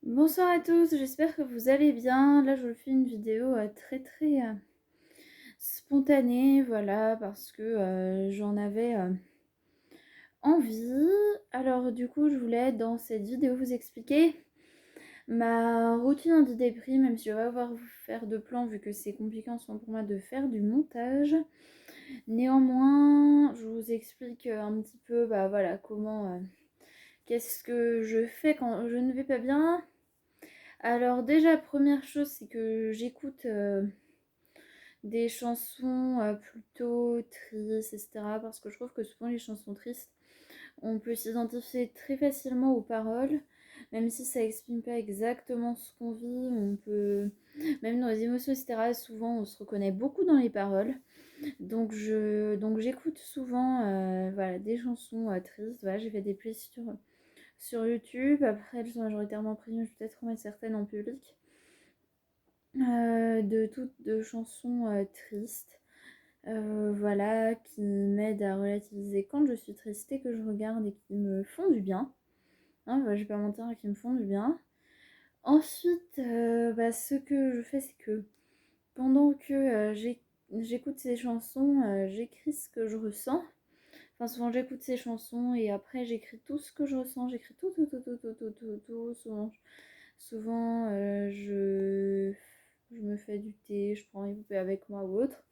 Bonsoir à tous, j'espère que vous allez bien. Là, je vous fais une vidéo très spontanée, voilà, parce que j'en avais envie. Alors, du coup, je voulais dans cette vidéo vous expliquer ma routine anti-déprime, même si je vais pas avoir vous faire de plan vu que c'est compliqué en ce moment pour moi de faire du montage. Néanmoins, je vous explique un petit peu, bah voilà, comment, qu'est-ce que je fais quand je ne vais pas bien. Alors déjà, première chose, c'est que j'écoute des chansons plutôt tristes, etc. Parce que je trouve que souvent les chansons tristes, on peut s'identifier très facilement aux paroles, même si ça exprime pas exactement ce qu'on vit, on peut, même dans les émotions, etc. Souvent, on se reconnaît beaucoup dans les paroles. Donc j'écoute souvent voilà, des chansons tristes. Voilà, j'ai fait des playlists sur YouTube. Après, elles sont majoritairement prises, je vais peut-être remettre certaines en public. De chansons tristes, voilà, qui m'aident à relativiser quand je suis triste et que je regarde et qui me font du bien. Hein, bah, je vais pas mentir, qui me font du bien. Ensuite, bah, ce que je fais, c'est que pendant que j'écoute ces chansons, j'écris ce que je ressens. Enfin, souvent j'écoute ces chansons et après j'écris tout ce que je ressens. J'écris tout. Souvent je me fais du thé, je prends une poupée avec moi ou autre.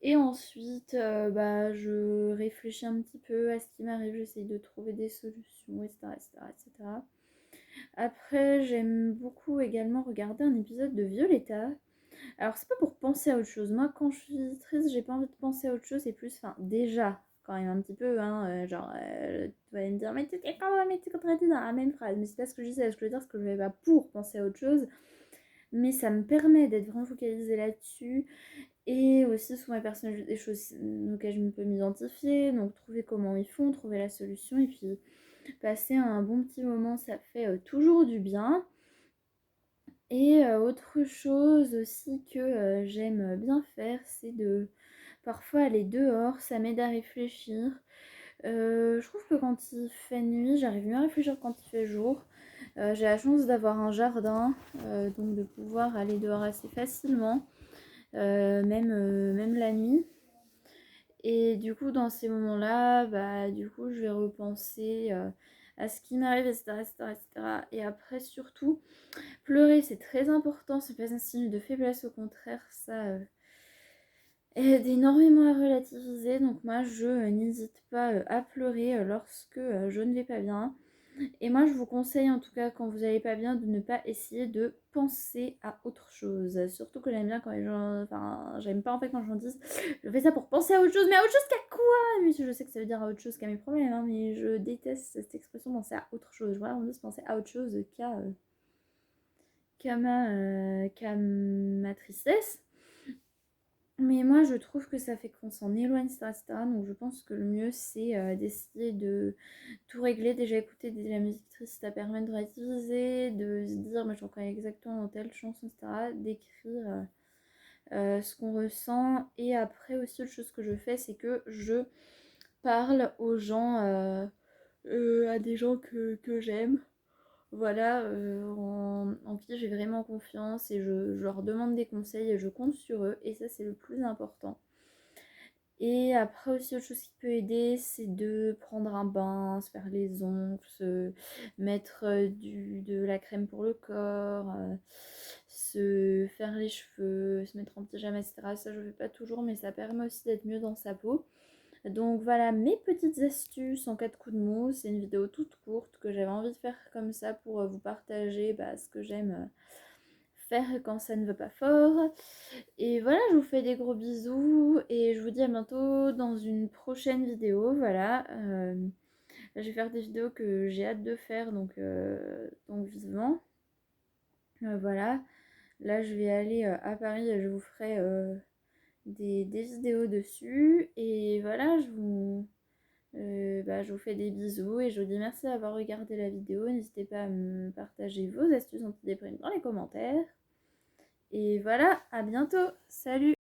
Et ensuite, bah, je réfléchis un petit peu à ce qui m'arrive, j'essaye de trouver des solutions, etc., etc., etc. Après, j'aime beaucoup également regarder un épisode de Violetta. Alors, c'est pas pour penser à autre chose. Moi, quand je suis triste, j'ai pas envie de penser à autre chose. C'est plus, enfin, déjà, quand même un petit peu, hein, genre, tu vas me dire, mais tu t'es quand même, mais tu contredis dans la même phrase. Mais c'est pas ce que je disais, ce que je veux dire, c'est que je vais pas pour penser à autre chose. Mais ça me permet d'être vraiment focalisée là-dessus. Et aussi, souvent, les personnages, des choses auxquelles je me peux m'identifier. Donc, trouver comment ils font, trouver la solution. Et puis, passer un bon petit moment, ça fait toujours du bien. Et autre chose aussi que j'aime bien faire, c'est de parfois aller dehors, ça m'aide à réfléchir. Je trouve que quand il fait nuit, j'arrive mieux à réfléchir que quand il fait jour. J'ai la chance d'avoir un jardin, donc de pouvoir aller dehors assez facilement, même la nuit. Et du coup, dans ces moments-là, bah, du coup, je vais repenser à ce qui m'arrive, etc., etc., etc. Et après, surtout, pleurer, c'est très important. C'est pas un signe de faiblesse, au contraire, ça aide énormément à relativiser. Donc moi, je n'hésite pas à pleurer lorsque je ne vais pas bien. Et moi, je vous conseille, en tout cas, quand vous n'allez pas bien, de ne pas essayer de penser à autre chose. Surtout que j'aime bien quand les gens... Enfin, j'aime pas en fait quand les gens disent je fais ça pour penser à autre chose. Mais à autre chose qu'à quoi? Oui, je sais que ça veut dire à autre chose qu'à mes problèmes, hein, mais je déteste cette expression penser à autre chose. Voilà, on dit penser à autre chose qu'à ma tristesse. Mais moi, je trouve que ça fait qu'on s'en éloigne, etc., etc. Donc, je pense que le mieux, c'est d'essayer de tout régler. Déjà, écouter de la musique triste, ça permet de relativiser, de se dire, moi, je reconnais exactement dans telle chanson, etc. D'écrire ce qu'on ressent. Et après, aussi, autre chose que je fais, c'est que je parle aux gens, à des gens que j'aime. Voilà, en qui j'ai vraiment confiance et je leur demande des conseils et je compte sur eux. Et ça, c'est le plus important. Et après aussi, autre chose qui peut aider, c'est de prendre un bain, se faire les ongles, se mettre de la crème pour le corps, se faire les cheveux, se mettre en pyjama, etc. Ça, je ne fais pas toujours, mais ça permet aussi d'être mieux dans sa peau. Donc voilà mes petites astuces en 4 coups de mou. C'est une vidéo toute courte que j'avais envie de faire comme ça pour vous partager ce que j'aime faire quand ça ne veut pas fort. Et voilà, je vous fais des gros bisous et je vous dis à bientôt dans une prochaine vidéo. Voilà, je vais faire des vidéos que j'ai hâte de faire, donc vivement. Voilà, là je vais aller à Paris, je vous ferai des vidéos dessus. Et voilà, je vous fais des bisous et je vous dis merci d'avoir regardé la vidéo. N'hésitez pas à me partager vos astuces anti-déprime dans les commentaires. Et voilà, à bientôt. Salut!